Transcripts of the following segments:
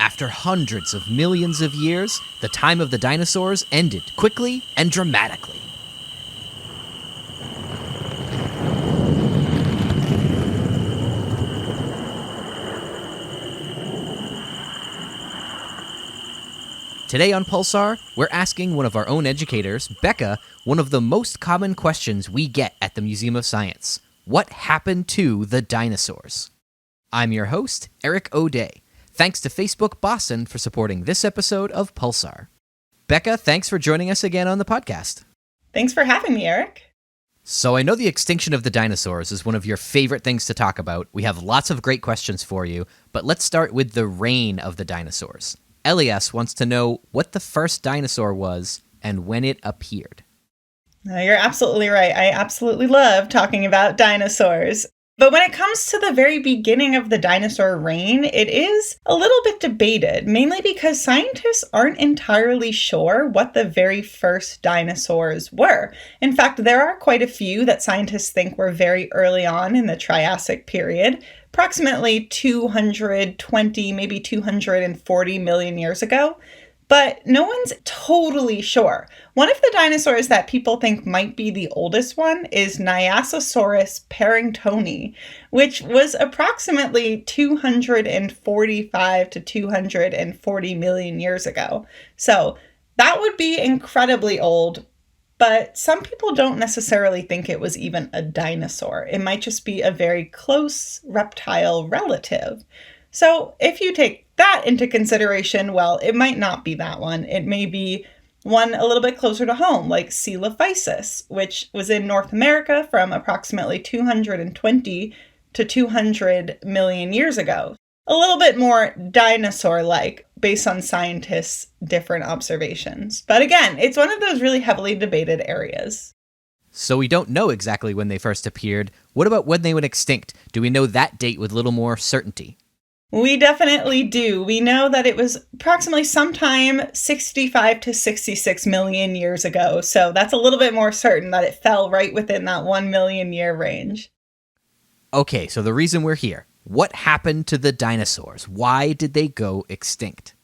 After hundreds of millions of years, the time of the dinosaurs ended quickly and dramatically. Today on Pulsar, we're asking one of our own educators, Becca, one of the most common questions we get at the Museum of Science. What happened to the dinosaurs? I'm your host, Eric O'Day. Thanks to Facebook Boston for supporting this episode of Pulsar. Becca, thanks for joining us again on the podcast. Thanks for having me, Eric. So I know the extinction of the dinosaurs is one of your favorite things to talk about. We have lots of great questions for you, but let's start with the reign of the dinosaurs. Elias wants to know what the first dinosaur was and when it appeared. You're absolutely right. I absolutely love talking about dinosaurs. But when it comes to the very beginning of the dinosaur reign, it is a little bit debated, mainly because scientists aren't entirely sure what the very first dinosaurs were. In fact, there are quite a few that scientists think were very early on in the Triassic period, approximately 220, maybe 240 million years ago. But no one's totally sure. One of the dinosaurs that people think might be the oldest one is Nyasasaurus parringtoni, which was approximately 245 to 240 million years ago. So that would be incredibly old, but some people don't necessarily think it was even a dinosaur. It might just be a very close reptile relative. So if you take that into consideration, well, it might not be that one. It may be one a little bit closer to home, like Coelophysis, which was in North America from approximately 220 to 200 million years ago. A little bit more dinosaur-like based on scientists' different observations. But again, it's one of those really heavily debated areas. So we don't know exactly when they first appeared. What about when they went extinct? Do we know that date with little more certainty? We definitely do. We know that it was approximately sometime 65 to 66 million years ago. So that's a little bit more certain that it fell right within that 1 million year range. Okay, so the reason we're here. What happened to the dinosaurs? Why did they go extinct?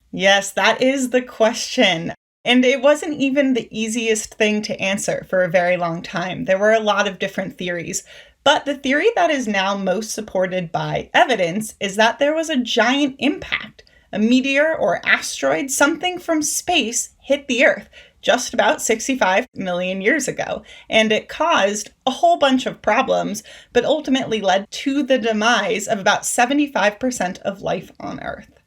Yes, that is the question. And it wasn't even the easiest thing to answer for a very long time. There were a lot of different theories. But the theory that is now most supported by evidence is that there was a giant impact. A meteor or asteroid, something from space, hit the Earth just about 65 million years ago. And it caused a whole bunch of problems, but ultimately led to the demise of about 75% of life on Earth.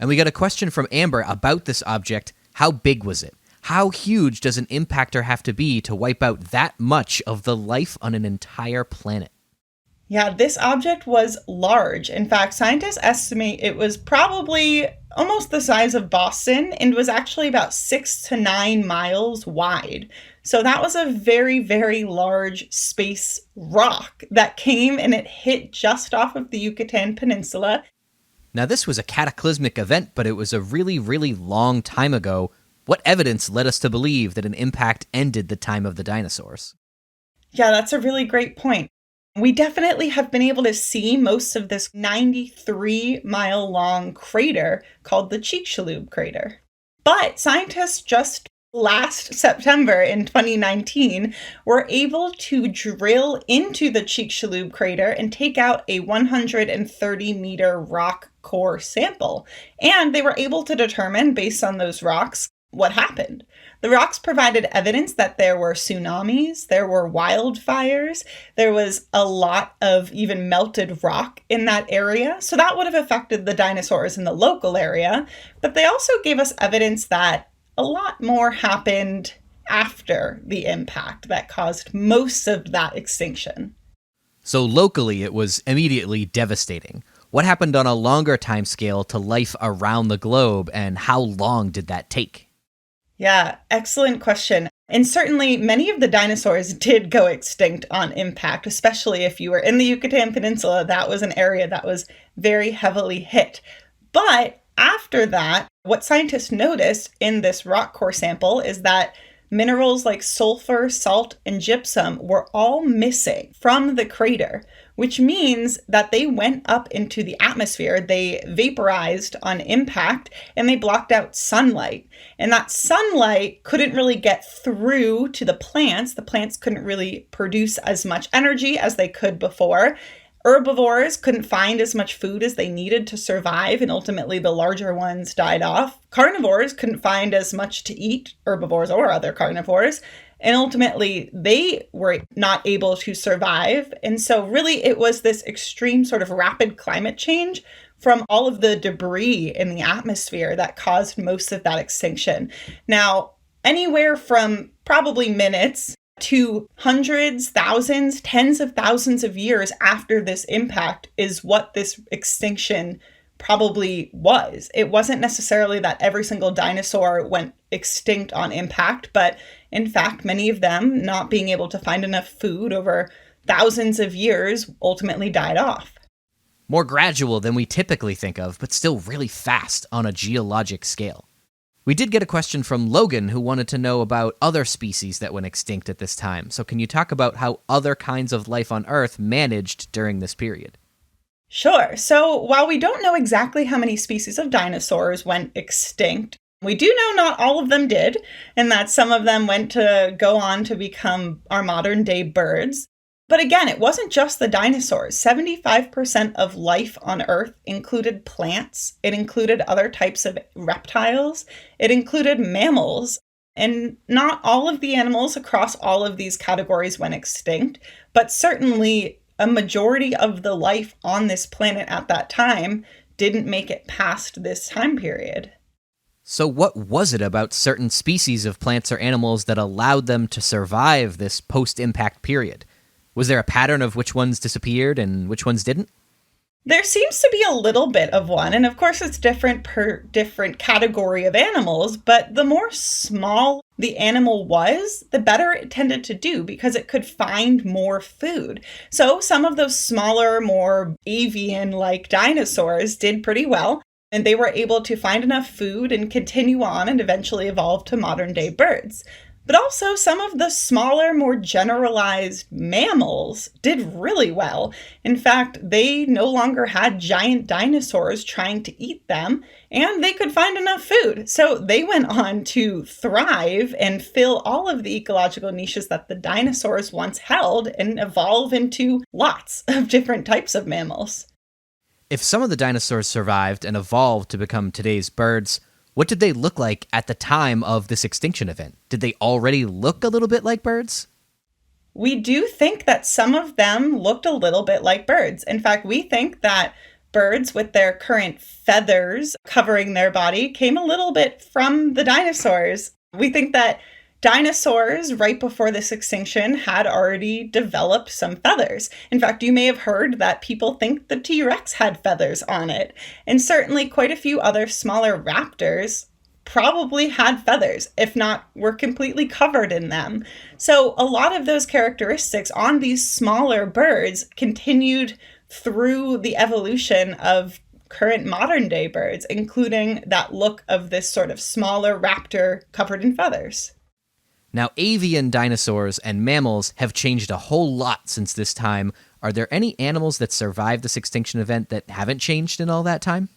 And we got a question from Amber about this object. How big was it? How huge does an impactor have to be to wipe out that much of the life on an entire planet? Yeah, this object was large. In fact, scientists estimate it was probably almost the size of Boston and was actually about 6 to 9 miles wide. So that was a very, very large space rock that came and it hit just off of the Yucatan Peninsula. Now, this was a cataclysmic event, but it was a really, really long time ago. What evidence led us to believe that an impact ended the time of the dinosaurs? Yeah, that's a really great point. We definitely have been able to see most of this 93-mile-long crater called the Chicxulub crater. But scientists just last September in 2019 were able to drill into the Chicxulub crater and take out a 130-meter rock core sample. And they were able to determine, based on those rocks, what happened. The rocks provided evidence that there were tsunamis, there were wildfires, there was a lot of even melted rock in that area. So that would have affected the dinosaurs in the local area. But they also gave us evidence that a lot more happened after the impact that caused most of that extinction. So locally, it was immediately devastating. What happened on a longer time scale to life around the globe, and how long did that take? Yeah, excellent question. And certainly many of the dinosaurs did go extinct on impact, especially if you were in the Yucatan Peninsula. That was an area that was very heavily hit. But after that, what scientists noticed in this rock core sample is that minerals like sulfur, salt, and gypsum were all missing from the crater, which means that they went up into the atmosphere. They vaporized on impact and they blocked out sunlight. And that sunlight couldn't really get through to the plants. The plants couldn't really produce as much energy as they could before. Herbivores couldn't find as much food as they needed to survive, and ultimately the larger ones died off. Carnivores couldn't find as much to eat, herbivores or other carnivores, and ultimately they were not able to survive. And so really it was this extreme sort of rapid climate change from all of the debris in the atmosphere that caused most of that extinction. Now, anywhere from probably minutes to hundreds, thousands, tens of thousands of years after this impact is what this extinction probably was. It wasn't necessarily that every single dinosaur went extinct on impact, but in fact, many of them, not being able to find enough food over thousands of years, ultimately died off. More gradual than we typically think of, but still really fast on a geologic scale. We did get a question from Logan who wanted to know about other species that went extinct at this time. So can you talk about how other kinds of life on Earth managed during this period? Sure. So while we don't know exactly how many species of dinosaurs went extinct, we do know not all of them did, and that some of them went to go on to become our modern day birds. But again, it wasn't just the dinosaurs. 75% of life on Earth included plants. It included other types of reptiles. It included mammals. And not all of the animals across all of these categories went extinct, but certainly a majority of the life on this planet at that time didn't make it past this time period. So what was it about certain species of plants or animals that allowed them to survive this post-impact period? Was there a pattern of which ones disappeared and which ones didn't? There seems to be a little bit of one, and of course it's different per different category of animals, but the more small the animal was, the better it tended to do because it could find more food. So some of those smaller, more avian-like dinosaurs did pretty well, and they were able to find enough food and continue on and eventually evolve to modern-day birds. But also some of the smaller, more generalized mammals did really well. In fact, they no longer had giant dinosaurs trying to eat them, and they could find enough food. So they went on to thrive and fill all of the ecological niches that the dinosaurs once held and evolve into lots of different types of mammals. If some of the dinosaurs survived and evolved to become today's birds, what did they look like at the time of this extinction event? Did they already look a little bit like birds? We do think that some of them looked a little bit like birds. In fact, we think that birds with their current feathers covering their body came a little bit from the dinosaurs. We think that dinosaurs, right before this extinction, had already developed some feathers. In fact, you may have heard that people think the T-Rex had feathers on it. And certainly quite a few other smaller raptors probably had feathers, if not were completely covered in them. So a lot of those characteristics on these smaller birds continued through the evolution of current modern day birds, including that look of this sort of smaller raptor covered in feathers. Now, avian dinosaurs and mammals have changed a whole lot since this time. Are there any animals that survived this extinction event that haven't changed in all that time?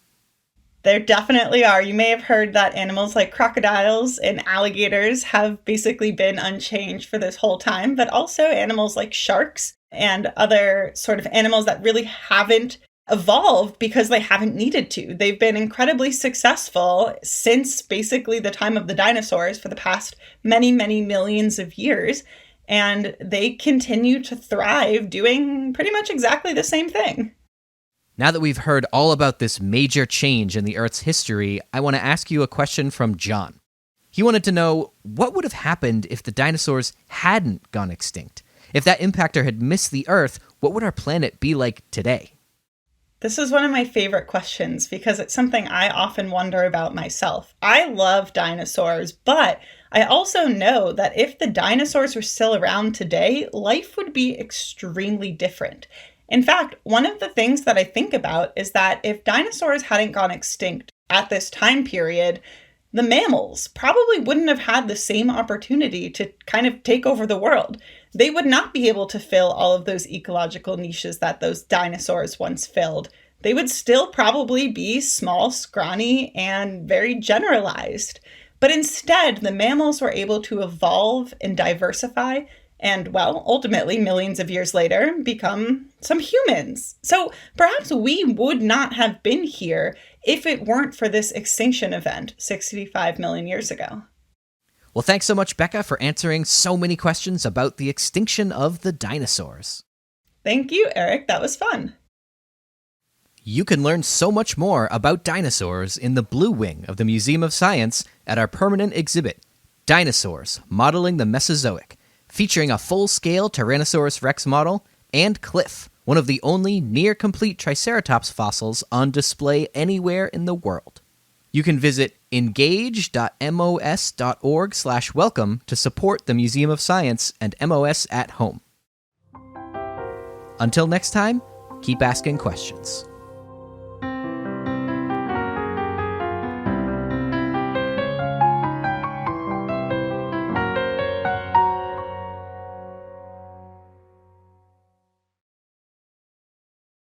There definitely are. You may have heard that animals like crocodiles and alligators have basically been unchanged for this whole time, but also animals like sharks and other sort of animals that really haven't evolved because they haven't needed to. They've been incredibly successful since basically the time of the dinosaurs for the past many, many millions of years. And they continue to thrive doing pretty much exactly the same thing. Now that we've heard all about this major change in the Earth's history, I want to ask you a question from John. He wanted to know what would have happened if the dinosaurs hadn't gone extinct. If that impactor had missed the Earth, what would our planet be like today? This is one of my favorite questions because it's something I often wonder about myself. I love dinosaurs, but I also know that if the dinosaurs were still around today, life would be extremely different. In fact, one of the things that I think about is that if dinosaurs hadn't gone extinct at this time period, the mammals probably wouldn't have had the same opportunity to kind of take over the world. they would not be able to fill all of those ecological niches that those dinosaurs once filled. They would still probably be small, scrawny, and very generalized. But instead, the mammals were able to evolve and diversify and, well, ultimately, millions of years later, become some humans. So perhaps we would not have been here if it weren't for this extinction event 65 million years ago. Well, thanks so much, Becca, for answering so many questions about the extinction of the dinosaurs. Thank you, Eric. That was fun. You can learn so much more about dinosaurs in the Blue Wing of the Museum of Science at our permanent exhibit, Dinosaurs, Modeling the Mesozoic, featuring a full-scale Tyrannosaurus rex model and Cliff, one of the only near-complete Triceratops fossils on display anywhere in the world. You can visit engage.mos.org/welcome to support the Museum of Science and MOS at home. Until next time, keep asking questions.